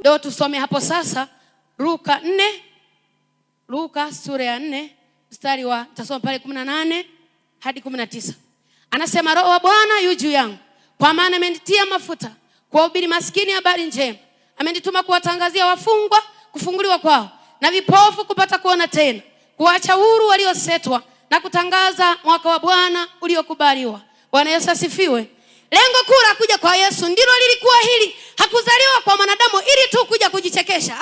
Leo tusome hapo sasa Luka sura ya 4 mstari wa tasoma pale 18 hadi 19. Anasema Roho wa Bwana yu juu yangu, kwa maana amenitia mafuta kuwahubiri maskini habari njema. Amenituma kuwatangazia wafungwa kufunguliwa kwao, na vipofu kupata kuona tena, kuacha huru waliosetwa, na kutangaza mwaka wa Bwana uliokubaliwa. Bwana Yesu asifiwe. Lengo kuu la kuja kwa Yesu ndilo lilikuwa hili. Hakuzaliwa kwa mwanadamu ili tu kuja kujichekesha.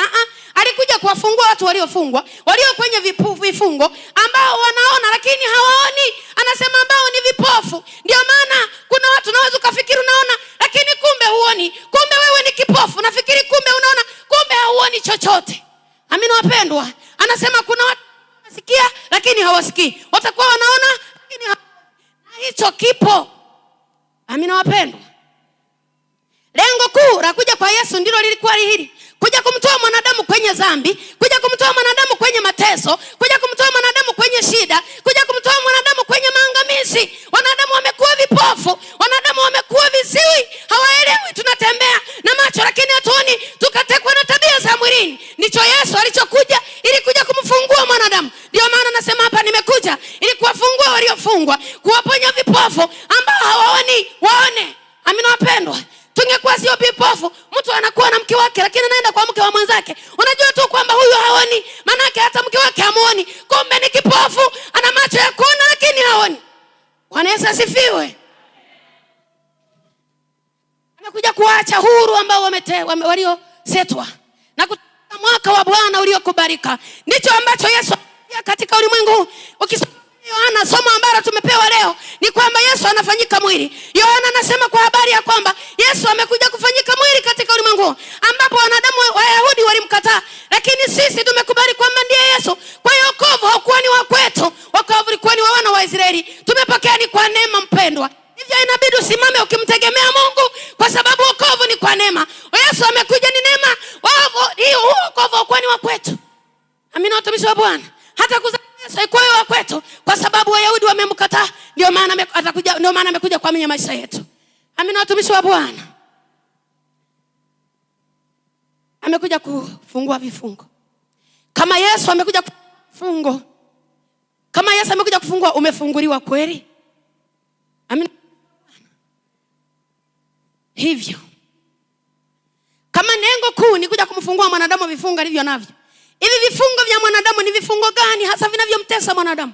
Alikuja kuwafungua watu waliofungwa, walio kwenye vifungo, ambao wanaona lakini hawaoni. Anasema ambao ni vipofu. Ndio maana kuna watu naweza kufikiri unaona lakini kumbe huoni. Kumbe wewe ni kipofu. Nafikiri kumbe unaona, kumbe hauoni chochote. Amina wapendwa. Anasema kuna watu wanasikia lakini hawasikii. Watakuwa wanaona lakini na hicho kipo. Amina wapendwa. Lengo kuu la kuja kwa Yesu ndilo lilikuwa hili. Kuja kumtoa mwanadamu kwenye dhambi, kuja kumtoa mwanadamu kwenye mateso, kuja kumtoa mwanadamu kwenye shida, kuja kumtoa mwanadamu kwenye maangamizi. Wanadamu wamekuwa vipofu, wanadamu wamekuwa viziwi, hawaelewi tunatembea na macho lakini hatuoni, tukatekwa na tabia za mwilini. Ndicho Yesu alichokuja ili kuja kumfungua mwanadamu. Ndio maana nasema hapa nimekuja ili kuwafungua waliofungwa, kuwaponya vipofu ambao hawaoni waone. Amina wapendwa. Tungekuwa sio vipofu, mtu anakuwa na mke wake lakini anaenda kwa mke wa mwenzake. Unajua tu kwamba huyu haoni, maana yake hata mke wake hamuoni. Kumbe ni kipofu, ana macho ya kuona lakini haoni. Bwana Yesu asifiwe. Amekuja kuacha huru ambao waliosetwa, na kutangaza mwaka wa Bwana uliokubalika. Ndicho ambacho Yesu katika ulimwengu. Ukisoma Yohana somo ambalo tumepewa leo ni kwamba Yesu anafanyika mwili. Yohana anasema kwa habari ya kwamba Yesu amekuja kufanyika mwili katika ulimwengu, ambapo wanadamu Wayahudi walimkataa, lakini sisi tumekubali kwamba ndiye Yesu. Kwa hiyo wokovu haukuwa ni wa kwetu, wokovu ulikuwa ni wa wana wa Israeli. Tumepokea ni kwa neema mpendwa. Hivyo inabidi usimame ukimtegemea Mungu, kwa sababu wokovu ni kwa neema. Yesu amekuja ni neema. Wokovu haukuwa ni wa kwetu. Amina watumishi wa Bwana. Hata Yesu haikuwa wa kwetu kwa sababu Wayahudi wamemkataa. Ndio maana amekuja kwa mwenye maisha yetu. Amina watumishi wa Bwana. Amekuja kufungua vifungo. Kama Yesu amekuja kufungo, kama Yesu amekuja kufungua, umefunguliwa kweli? Amina. Hivyo kama lengo kuu ni kuja kumfungua mwanadamu vifungo alivyo navyo, hivi vifungo vya mwanadamu ni vifungo gani hasa vinavyomtesa mwanadamu?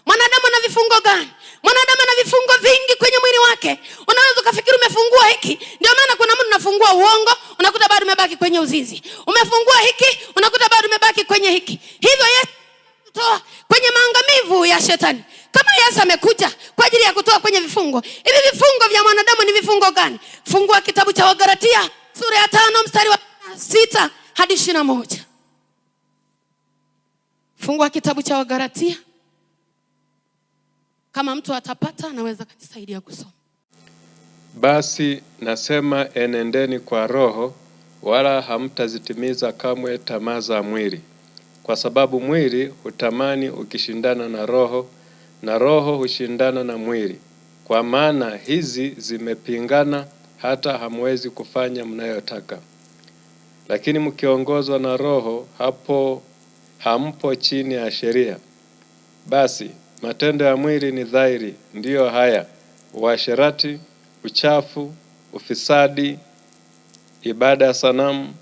Mwanadamu ana vifungo gani? Mwanadamu ana vifungo vingi kwenye mwili wake. Unaweza kufikiri umefungua hiki. Ndio maana kuna mtu unafungua uongo, unakuta bado umebaki kwenye uzinzi. Umefungua hiki, unakuta bado umebaki kwenye hiki. Hivyo Yesu kutoa kwenye maangamivu ya shetani. Kama Yesu amekuja kwa ajili ya kutoa kwenye vifungo, hivi vifungo vya mwanadamu ni vifungo gani? Fungua kitabu cha Wagalatia sura ya 5 mstari wa 6 hadi 21. Fungua kitabu cha Wagalatia. Kama mtu atapata anaweza kujisaidia kusoma. Basi nasema enendeni kwa Roho, wala hamtazitimiza kamwe tamaa za mwili. Kwa sababu mwili hutamani ukishindana na Roho, na Roho hushindana na mwili. Kwa maana hizi zimepingana, hata hamwezi kufanya mnayotaka. Lakini mkiongozwa na Roho, hapo hampo chini ya sheria. Basi matendo ya mwili ni dhahiri, ndiyo haya: uasherati, uchafu, ufisadi, ibada ya sanamu,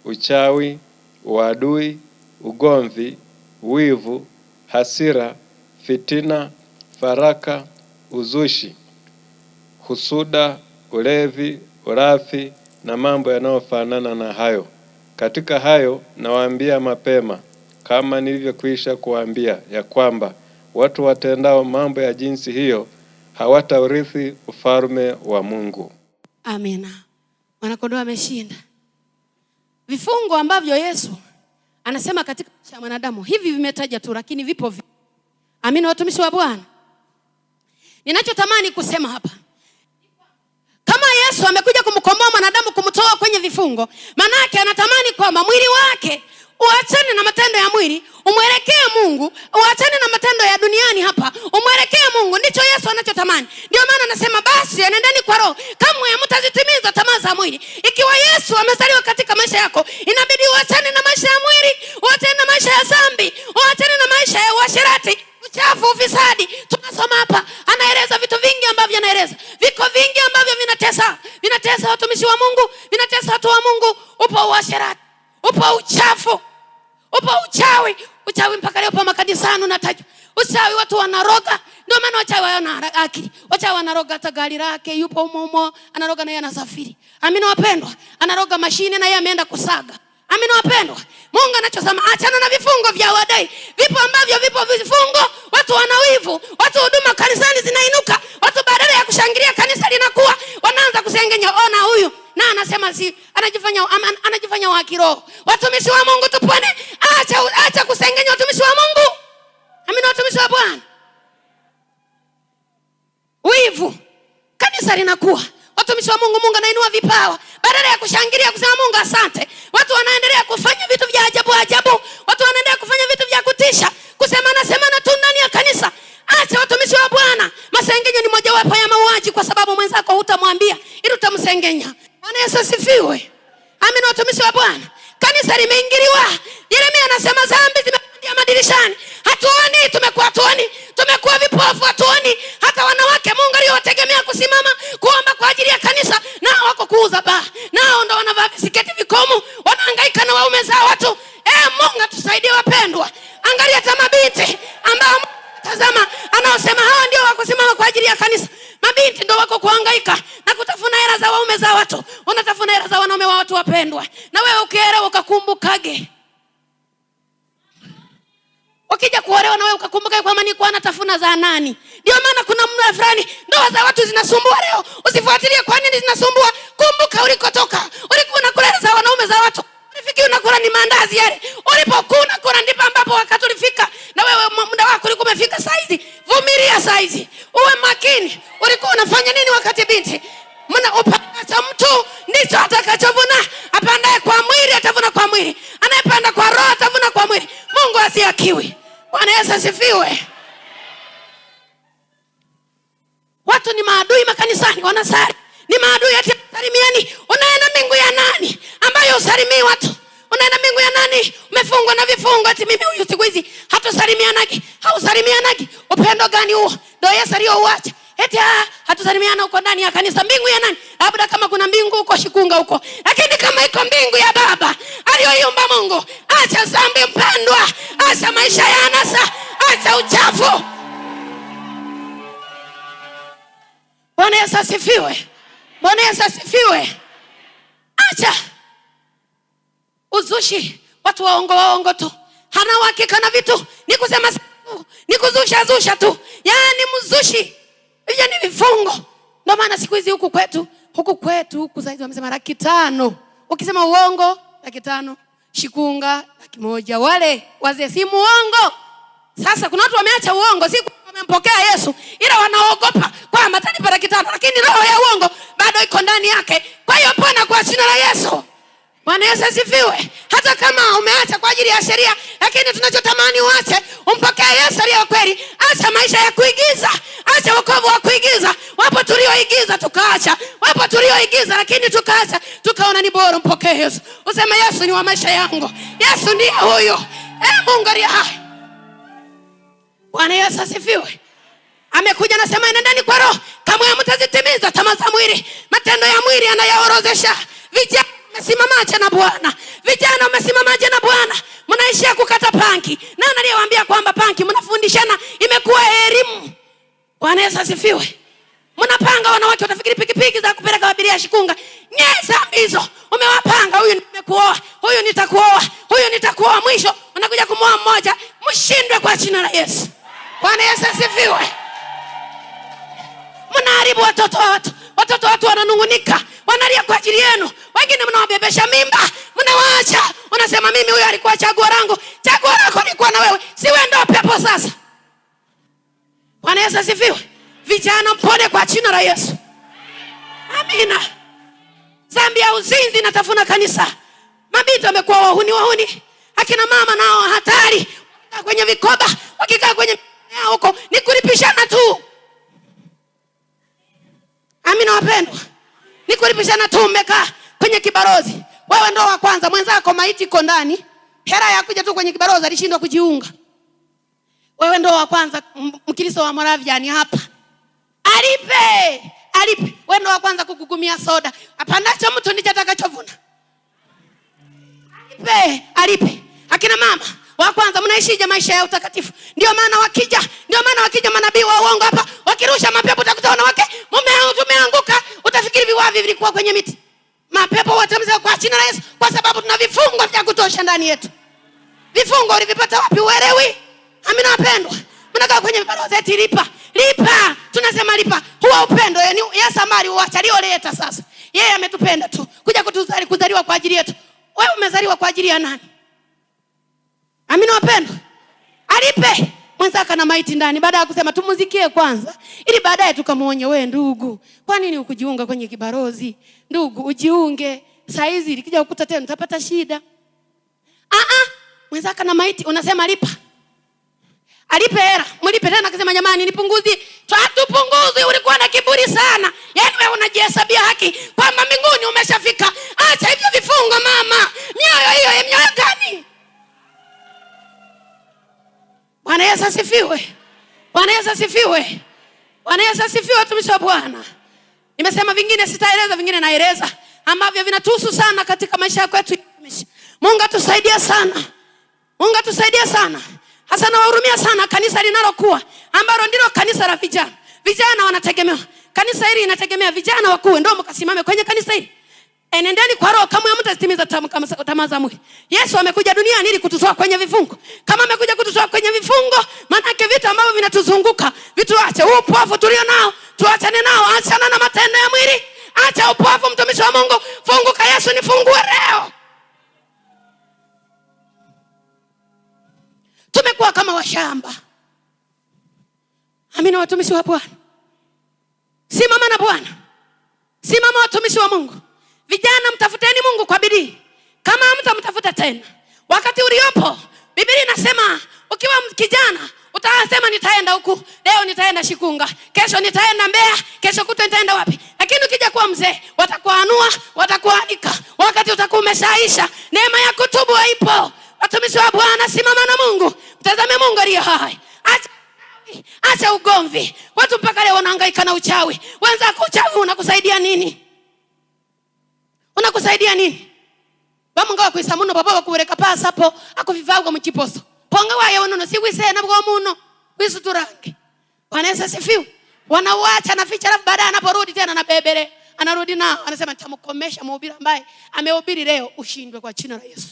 uchawi, uadui, ugomvi, wivu, hasira, fitina, faraka, uzushi, husuda, ulevi, urafi na mambo yanayofanana na hayo. Katika hayo nawaambia mapema, kama nilivyokwisha kuambia, ya kwamba watu watendao mambo ya jinsi hiyo hawataurithi ufalme wa Mungu. Amina. Mwanakondoo ameshinda. Vifungo ambavyo Yesu anasema katika maisha ya mwanadamu, hivi vimetaja tu lakini vipo vingi. Amina watumishi wa Bwana. Ninachotamani kusema hapa, kama Yesu amekuja kumkomboa mwanadamu, kumtoa kwenye vifungo, maana yake anatamani kwamba mwili wake uachane na matendo ya mwili, umwelekee Mungu, uachane na matendo ya duniani hapa, umwelekee Mungu. Ndicho Yesu anachotamani. Ndio maana anasema basi enendeni kwa roho, kamwe hamtazitimiza tamaa za mwili. Ikiwa Yesu amezaliwa katika maisha yako, inabidi uachane na maisha ya mwili, uachane na maisha ya dhambi, uachane na maisha ya uasherati, uchafu, ufisadi. Tunasoma hapa, anaeleza vitu vingi ambavyo anaeleza. Viko vingi ambavyo vinatesa watumishi wa Mungu, vinatesa watu wa Mungu. Upo uasherati, upo uchafu, upo uchawi mpaka leo pa makanisani unatajwa. Uchawi, watu wanaroga. Ndio maana wachawi wana akili. Wachawi wanaroga hata gari lake, yupo umo anaroga na yeye anasafiri. Amina wapendwa, anaroga mashine na yeye ameenda kusaga. Amina wapendwa, Mungu anachosema achana na vifungo vya wadai. Vipo vifungo, watu wanawivu, watu huduma kanisani zinainuka, watu badala ya kushangilia kanisa linakuwa wanaanza kusengenya. Ona huyu na anasema anajifanya wa kiroho. Watumishi wa Mungu tupone, acha kusengenya watumishi wa Mungu. Amina watumishi wa Bwana. Wivu, kanisa linakuwa, watumishi wa Mungu, Mungu anainua vipawa. Badala ya kushangilia kusema Mungu asante, watu wanaendelea kufanya vitu vya ajabu. Watu wanaendelea kufanya vitu vya kutisha, kusemana tu ndani ya kanisa. Acha watumishi wa Bwana. Masengenyo ni mojawapo ya mauaji, kwa sababu mwenzako hutamwambia ili utamsengenya. Bwana Yesu asifiwe. Amina watumishi wa Bwana. Kanisa limeingiliwa. Yeremia anasema dhambi zimepandia madirishani. Hatuoni, tumekuwa vipofu, hatuoni. Hata wanawake Mungu aliyowategemea kusimama kuomba kwa ajili ya kanisa, nao wako kuuza baa, nao ndo wanavaa visiketi vikomu, wanahangaika na waume za watu. Mungu atusaidie wapendwa. Angalia hata mabinti ambao tazama anaosema hawa ndio wako simama kwa ajili ya kanisa. Mabinti ndio wako kuhangaika na kutafuna hela za waume za watu. Unatafuna hela za wanaume wa watu wapendwa. Na wewe ukielewa ukakumbukage. Ukija kuolewa na wewe ukakumbuka kwamba ni kwa anatafuna za nani. Ndio maana kuna muda fulani ndoa za watu zinasumbua leo. Usifuatilie kwa nini zinasumbua. Kumbuka ulikotoka. Ulikuwa unakula za wanaume za watu. Ulifikiri unakula ni mandazi yale. Ulipokuwa unakula ndipo ambapo wakati ulifika na wewe muda wako ulikuwa umefika saizi. Vumilia saizi. Uwe makini. Ulikuwa unafanya nini wakati binti? Upandacho mtu ndicho atakachovuna. Apandaye kwa mwili atavuna kwa mwili. Anayepanda kwa roho atavuna kwa mwili. Mungu asiakiwi. Bwana Yesu asifiwe. Watu ni maadui makanisani, wanasali. Ni maadui ati salimiani. Unaenda mbingu ya nani ambayo usalimii watu? Unaenda mbingu ya nani? Umefungwa na vifungo ati mimi huyu siku hizi hatusalimianagi. Hausalimianagi. Upendo gani huo? Ndio Yesu aliyouacha. Eti hatusalimiana huko ndani ya kanisa. Mbingu ya nani? Labda kama kuna mbingu huko Shikunga huko. Lakini kama iko mbingu ya Baba aliyoiumba Mungu, acha dhambi mpendwa. Acha maisha ya anasa. Acha uchafu. Bwana Yesu asifiwe. Bwana Yesu asifiwe. Acha uzushi. Watu waongo tu. Hana uhakika na vitu. Ni kusema ni kuzusha tu. Yaani mzushi. Hiyo ni vifungo. Ndio maana siku hizi huku kwetu saizi wamesema 500,000. Ukisema uongo 500,000, Shikunga 100,000. Wale wazee si muongo. Sasa kuna watu wameacha uongo, si wamempokea Yesu, ila wanaogopa kwamba atanipa 500,000, lakini roho ya uongo bado iko ndani yake. Kwa hiyo pona kwa jina la Yesu. Bwana Yesu asifiwe. Hata kama umeacha kwa ajili ya sheria, lakini tunachotamani uache umpokee Yesu aliye kweli. Acha maisha ya kuigiza. Acha wokovu wa kuigiza. Wapo tulioigiza tukaacha. Wapo tulioigiza lakini tukaacha. Tukaona ni bora mpokee Yesu. Useme Yesu ni wa maisha yangu. Yesu ndiye huyo. Mungu aliye hai. Bwana Yesu asifiwe. Amekuja na sema nendeni kwa roho, kama hamtazitimiza tamaa za mwili. Matendo ya mwili anayaorozesha. Vijana mmesimamaje na Bwana? Vijana mmesimamaje na Bwana? Mnaishia kukata panki. Nani aliyewaambia kwamba panki mnafundishana imekuwa elimu? Bwana Yesu asifiwe. Mnapanga wanawake watafikiri pikipiki za kupeleka abiria Shikunga. Nyesa hizo. Umewapanga, huyu nimekuoa, huyu nitakuoa, huyu nitakuoa, mwisho unakuja kumwoa mmoja, mshindwe kwa jina la Yesu. Bwana Yesu asifiwe. Mnaharibu watoto wa watu. Watoto watu wananungunika, wanalia kwa ajili yenu. Wengine mnawabebesha mimba, mnawaacha. Unasema mimi huyu alikuwa chaguo langu. Chaguo lako lilikuwa na wewe. Si wewe ndio pepo sasa. Bwana Yesu asifiwe. Vijana mpone kwa jina la Yesu. Amina. Dhambi ya uzinzi inatafuna kanisa. Mabinti wamekuwa wahuni. Akina mama nao hatari. kwenye vikoba, wakikaa kwenye huko ni kulipishana tu. Amina wapendwa. Ni kulipishana tu, umekaa kwenye kibarozi. Wewe ndo wa kwanza, mwenzako maiti iko ndani. Hela ya kuja tu kwenye kibarozi alishindwa kujiunga. Wewe ndo wa kwanza, Mkristo wa Moravian hapa. Alipe. Wewe ndo wa kwanza kukugumia soda. Apandacho mtu ndicho atakachovuna. Alipe. Akina mama wa kwanza, mnaishije maisha ya utakatifu? Ndio maana wakija manabii wa uongo hapa, wakirusha mapepo utakuta wanawake, tumeanguka, utafikiri viwavi vilikuwa kwenye miti. Mapepo wote mzee kwa jina la Yesu, kwa sababu tuna vifungo vya kutosha ndani yetu. Vifungo ulivipata wapi uelewi? Amina wapendwa. Mnakaa kwenye vibarozi eti lipa. Tunasema lipa. Huwa upendo Yesu ambaye uacha alioleta sasa. Yeye ametupenda tu. Kuja kuzaliwa kwa ajili yetu. Wewe umezaliwa kwa ajili ya nani? Amina wapendwa. Alipe. Mwenzaka na maiti ndani, baada ya kusema tumuzikie kwanza ili baadaye tukamuonye, wewe ndugu, kwa nini ukujiunga kwenye kibarozi? Ndugu, ujiunge. Saizi likija ukuta tena utapata shida. Mwenzaka na maiti unasema lipa. Alipe hela, mlipe tena akisema jamani nipunguzi. Tupunguzi, ulikuwa na kiburi sana. Yaani wewe unajihesabia haki kwamba mbinguni umeshafika. Acha hivyo vifungo mama. Mioyo hiyo mioyo gani? Bwana Yesu asifiwe. Bwana Yesu asifiwe. Bwana Yesu asifiwe, watumishi wa Bwana. Nimesema vingine sitaeleza, vingine naeleza ambavyo vinatuhusu sana katika maisha yetu. Mungu atusaidie sana. Mungu atusaidie sana. Hasa nawahurumia sana kanisa linalokuwa ambalo ndilo kanisa la vijana. Vijana wanategemewa. Kanisa hili inategemea vijana wakuu ndio mkasimame kwenye kanisa hili. Enendeni kwa roho kama mtazitimiza tamaa za mwili. Yesu amekuja duniani ili kututoa kwenye vifungo. Kama amekuja kututoa kwenye vifungo, maana yake vitu ambavyo vinatuzunguka, vituache. Upofu tulio nao, tuachane nao. Achana na matendo ya mwili. Acha upofu, mtumishi wa Mungu. Funguka, Yesu nifungue leo. Tumekuwa kama washamba. Amina watumishi wa Bwana. Simama na Bwana. Simama watumishi wa Mungu. Vijana mtafuteni Mungu kwa bidii. Kama mtamtafuta tena wakati uliopo, Biblia inasema ukiwa kijana utasema nitaenda huku, leo nitaenda Shikunga, kesho nitaenda Mbeya, kesho kutwa nitaenda wapi. Lakini ukija kuwa mzee, watakuanua, watakuanika. Wakati utakuwa umeshaisha, neema ya kutubu haipo. Watumishi wa Bwana, simama na Mungu. Mtazame Mungu aliye hai. Acha ugomvi. Watu mpaka leo wanahangaika na uchawi. Wenzako uchawi unakusaidia nini? Unakusaidia nini? Bamunga wakwisa muno baba bakubereka pasa hapo akuvivagwa mu kiposo. Ponga waye wono si wise na bwo muno. Wisuturange. Bwana Yesu asifiwe. Wanauacha na ficha, alafu baadaye anaporudi tena na bebele. Anarudi nao anasema nitamukomesha mhubiri ambaye amehubiri leo, ushindwe kwa jina la Yesu.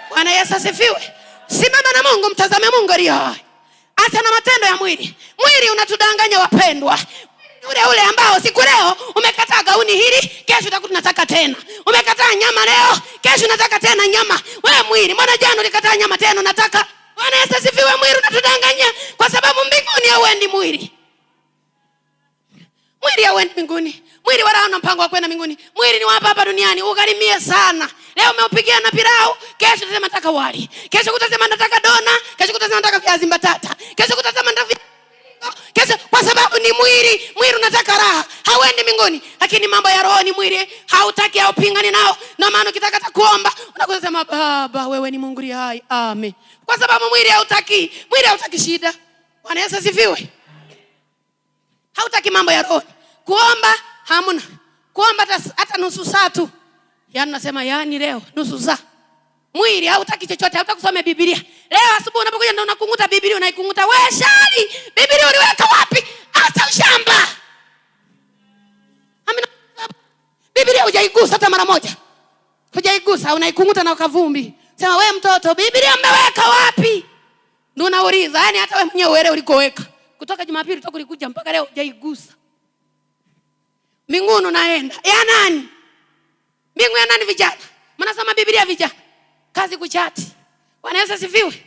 Bwana Yesu asifiwe. Simama na Mungu, mtazame Mungu aliye hai. Acha na matendo ya mwili. Mwili unatudanganya wapendwa. Ule ambao siku leo umekataa gauni hili, kesho utakuta unataka tena. Umekataa nyama leo, kesho unataka tena nyama. Wewe mwili, mbona jana ulikataa nyama tena unataka? Bwana Yesu asifiwe. Mwili unatudanganya kwa sababu mbinguni hauendi mwili. Mwili hauendi mbinguni. Mwili wala hana mpango wa kwenda mbinguni. Mwili ni hapa hapa duniani. Ugharimie sana. Leo umeupigia na pilau, kesho utasema nataka wali. Kesho utasema nataka dona, kesho utasema nataka viazi mbatata. Kesho utasema nataka kesho, kwa sababu ni mwili. Mwili unataka raha, hauendi mbinguni. Lakini mambo ya roho ni mwili hautaki, haupingani nao. Na maana ukitaka kuomba unakusema Baba wewe ni Mungu aliye hai. Amen. Kwa sababu mwili hautaki. Mwili hautaki shida. Bwana Yesu asifiwe. Hautaki mambo ya roho. Kuomba hamuna. Kuomba hata nusu saa tu. Yaani nasema leo nusu saa. Mwili hautaki chochote, hautaki kusoma Biblia. Leo asubuhi unapokuja ndio unakunguta Biblia, unaikunguta. Wewe shari, Biblia uliweka wapi? Acha ushamba. Amina. Biblia hujaigusa hata mara moja. Hujaigusa, unaikunguta na kavumbi. Sema wewe mtoto, Biblia umeweka wapi? Ndio unauliza. Yaani hata wewe mwenyewe uelewe ulikoweka. Kutoka Jumapili toka ulikuja mpaka leo hujaigusa. Mbinguni unaenda. Ya nani? Mbingu ya nani vijana? Mnasoma Biblia vijana. Kazi kuchati. Bwana Yesu asifiwe.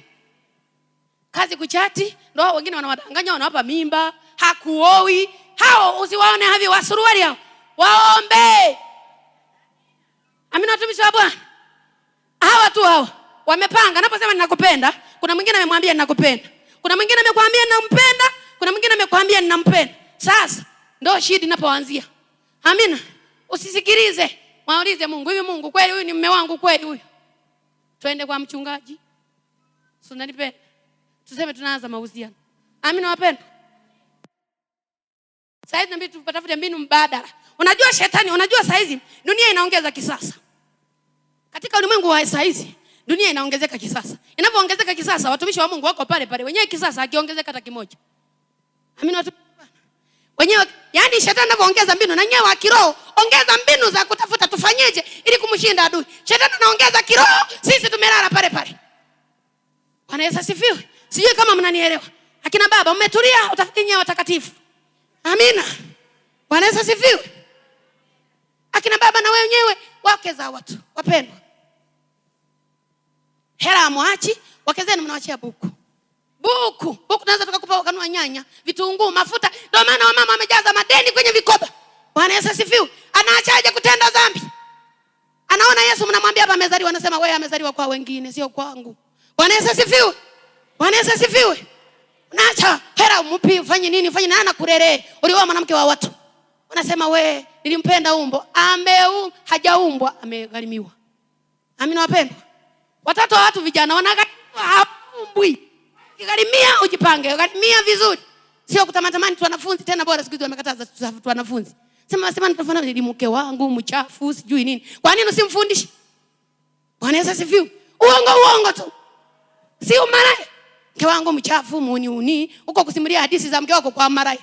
Kazi kuchati, ndio wengine wanawadanganya, wanawapa mimba, hakuoi. Hao usiwaone hivi wasuruali hao. Waombe. Amina watumishi wa Bwana. Hawa tu hawa. wamepanga. Naposema ninakupenda, kuna mwingine amemwambia ninakupenda. Kuna mwingine amekwambia ninampenda, kuna mwingine amekwambia ninampenda. Sasa ndio shida inapoanzia. Amina. Usisikilize. Waulize Mungu, hivi Mungu kweli huyu ni mume wangu kweli huyu? Twende kwa mchungaji. Unanipenda? Tuseme tunaanza mahusiano. Amina wapendwa. Saizi nabidi tupatafute mbinu mbadala. Unajua shetani, unajua saizi dunia inaongeza kisasa. Katika ulimwengu wa saizi dunia inaongezeka kisasa. Inapoongezeka kisasa, watumishi wa Mungu wako pale pale. Wenyewe kisasa akiongezeka hata kimoja. Amina watu. Wenyewe yani shetani anapoongeza mbinu na nyewe wa kiroho, ongeza mbinu za kutafuta tufanyeje ili kumshinda adui. Shetani anaongeza kiroho, sisi tumelala pale pale. Bwana Yesu asifiwe. Sijui kama mnanielewa. Akina baba mmetulia, utafikiri nyewe watakatifu. Amina. Bwana Yesu asifiwe. Akina baba na wewe wenyewe wake za watu wapendwa. Hela amwachi, wake zenu mnawaachia buku. Buku tunaweza tukakupa ukanua nyanya, vitunguu, mafuta. Ndio maana wamama wamejaza madeni kwenye vikoba. Bwana Yesu asifiwe. Anaachaje kutenda dhambi? Anaona Yesu mnamwambia hapa amezaliwa, anasema wewe amezaliwa kwa wengine sio kwangu. Bwana Yesu asifiwe. Bwana Yesu asifiwe. Unaacha hela umpi ufanye nini? Ufanye nani anakulelee? Ulioa mwanamke wa watu. Unasema wewe nilimpenda umbo. Hajaumbwa, amegharimiwa. Amina wapendwa. Watoto wa watu vijana wanagharimiwa haumbwi. Kigharimia ujipange, gharimia vizuri. Sio kutamatamani tu wanafunzi tena bora siku hizi wamekataza tu wanafunzi. Sema nitafanya nini mke wangu mchafu sijui nini. Kwa nini usimfundishe? Bwana Yesu asifiwe. Uongo tu. Si umalaya. Mke wangu mchafu uni uko kusimulia hadithi za mke wako kwa malaya.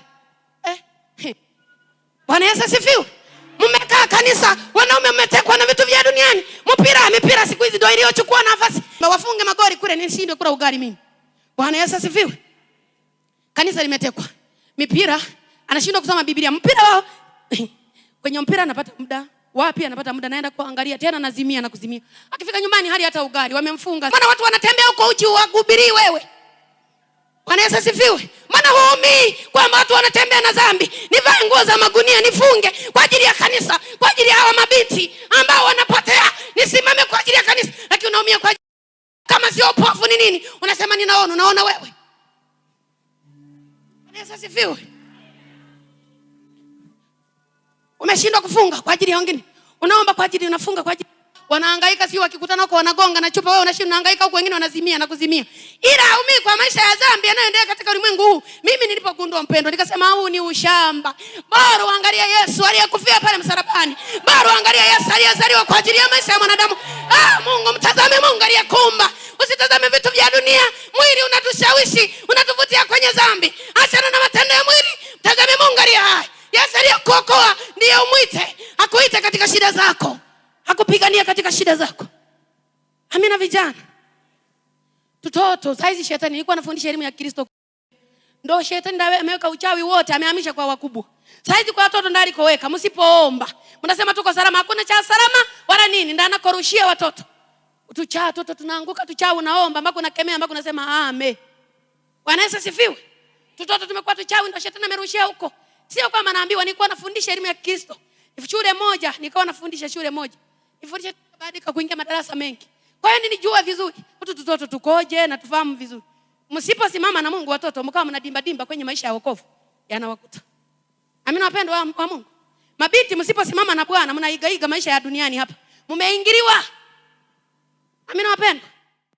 Bwana Yesu asifiwe. Mmekaa kanisa, wanaume mmetekwa na vitu vya duniani. Mipira siku hizi ndio iliyochukua nafasi. Wafunge magori kule nishinde kula ugali mimi. Bwana Yesu asifiwe. Kanisa limetekwa. Mipira anashindwa kusoma Biblia. Mpira wao kwenye mpira anapata muda. Wapi anapata muda naenda kuangalia tena nazimia na kuzimia. Akifika nyumbani hali hata ugali wamemfunga. Maana watu wanatembea huko uchi wahubiri wewe. Bwana Yesu asifiwe. Maana huumi kwamba watu wanatembea na dhambi. Nivae nguo za magunia nifunge kwa ajili ya kanisa, kwa ajili ya hawa mabinti ambao wanapotea. Nisimame kwa ajili ya kanisa. Lakini unaumia kwa kama sio pofu ni nini? Unasema unaona wewe. Bwana Yesu asifiwe. Umeshindwa kufunga kwa ajili ya wengine. Unaomba kwa ajili unafunga kwa ajili. Wanahangaika sio wakikutana huko wanagonga na chupa, wewe unashinda unahangaika huko wengine wanazimia na kuzimia. Ila haumii kwa maisha ya dhambi yanayoendelea katika ulimwengu huu. Mimi nilipogundua mpendo nikasema huu ni ushamba. Bora uangalia Yesu aliyekufia pale msalabani. Bora uangalia Yesu aliyezaliwa kwa ajili ya maisha ya mwanadamu. Mungu mtazame Mungu aliyekuumba. Usitazame vitu vya dunia. Mwili unatushawishi, unatuvutia kwenye dhambi. Achana na matendo ya mwili. Mtazame Mungu aliye hai. Yesu aliyekuokoa ndiye umwite. Akuite katika shida zako. Hakupigania katika shida zako. Amina vijana. Tutoto, saizi shetani nilikuwa nafundisha elimu ya Kristo. Ndio shetani ndiye ameweka uchawi wote, amehamisha kwa wakubwa. Saizi kwa watoto ndio alikoweka. Msipoomba, mnasema tuko salama, hakuna cha salama wala nini, ndio anakorushia watoto. Watoto tunaanguka tuchao unaomba, mpaka unakemea, mpaka unasema amen. Bwana Yesu asifiwe. Tutoto tumekuwa tuchawi ndio shetani amerushia huko. Sio kama naambiwa nilikuwa nafundisha elimu ya Kristo. Shule moja, nikawa nafundisha shule moja. Nifundisha baada kuingia madarasa mengi. Kwa hiyo nilijua vizuri tutoto tukoje na tufahamu vizuri. Msiposimama na Mungu watoto mkao mnadimba kwenye maisha ya wokovu yanawakuta. Amina wapendwa wa Mungu. Mabinti msiposimama na Bwana mnaiga maisha ya duniani hapa. Mmeingiliwa. Amina wapendwa.